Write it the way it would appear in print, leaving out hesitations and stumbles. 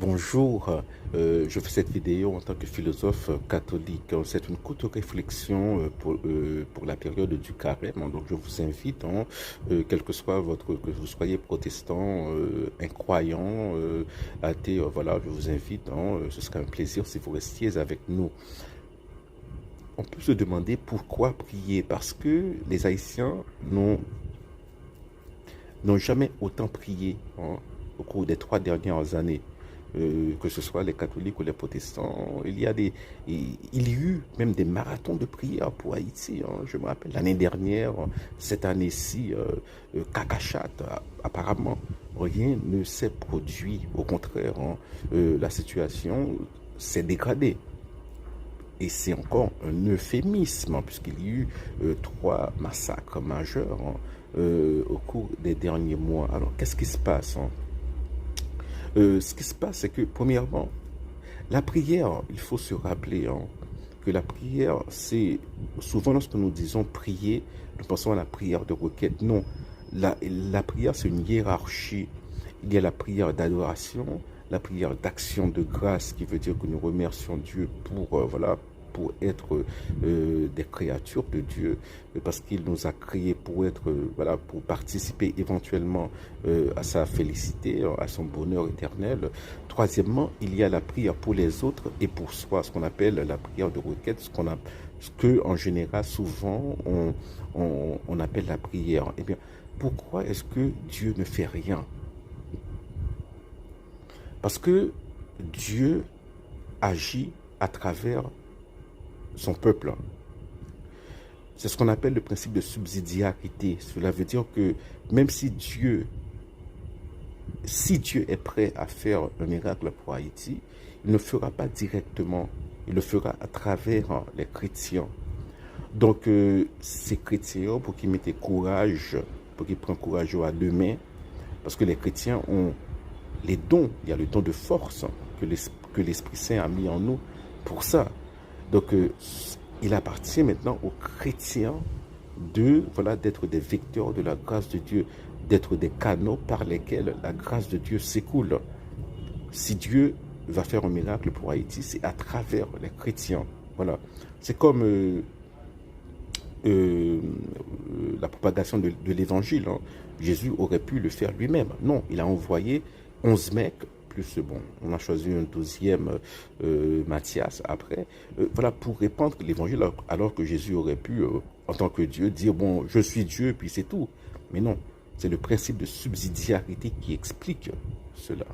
Bonjour, je fais cette vidéo en tant que philosophe catholique. C'est une courte réflexion pour la période du carême. Donc je vous invite, quel que soit que vous soyez protestant, incroyant, athée, voilà, je vous invite. Ce serait un plaisir si vous restiez avec nous. On peut se demander pourquoi prier, parce que les Haïtiens n'ont jamais autant prié au cours des 3 dernières années. Que ce soit les catholiques ou les protestants, il y a eu même des marathons de prière pour Haïti. Je me rappelle l'année dernière, cette année-ci, Cacachat, apparemment, rien ne s'est produit. Au contraire, la situation s'est dégradée. Et c'est encore un euphémisme, puisqu'il y a eu 3 massacres majeurs au cours des derniers mois. Alors, qu'est-ce qui se passe? Ce qui se passe, c'est que, premièrement, la prière, il faut se rappeler que la prière, c'est souvent lorsque nous disons prier, nous pensons à la prière de requête. Non, la prière, c'est une hiérarchie. Il y a la prière d'adoration, la prière d'action de grâce, qui veut dire que nous remercions Dieu pour être des créatures de Dieu, parce qu'il nous a créés pour être, pour participer éventuellement à sa félicité, à son bonheur éternel. Troisièmement, il y a la prière pour les autres et pour soi, ce qu'on appelle la prière de requête, ce que en général, souvent, on appelle la prière. Eh bien, pourquoi est-ce que Dieu ne fait rien? Parce que Dieu agit à travers son peuple. C'est ce qu'on appelle le principe de subsidiarité. Cela veut dire que même si Dieu est prêt à faire un miracle pour Haïti, il ne le fera pas directement, il le fera à travers les chrétiens. Donc, ces chrétiens, pour qu'ils mettent courage, pour qu'ils prennent courage à deux mains, parce que les chrétiens ont les dons, il y a le don de force que l'Esprit Saint a mis en nous pour ça. Donc, il appartient maintenant aux chrétiens d'être des vecteurs de la grâce de Dieu, d'être des canaux par lesquels la grâce de Dieu s'écoule. Si Dieu va faire un miracle pour Haïti, c'est à travers les chrétiens. Voilà. C'est comme la propagation de l'évangile. Jésus aurait pu le faire lui-même. Non, il a envoyé 11 mecs, plus, bon, on a choisi un 12e, Matthias, après, pour répandre l'évangile, alors que Jésus aurait pu, en tant que Dieu, dire, bon, je suis Dieu, puis c'est tout. Mais non, c'est le principe de subsidiarité qui explique cela.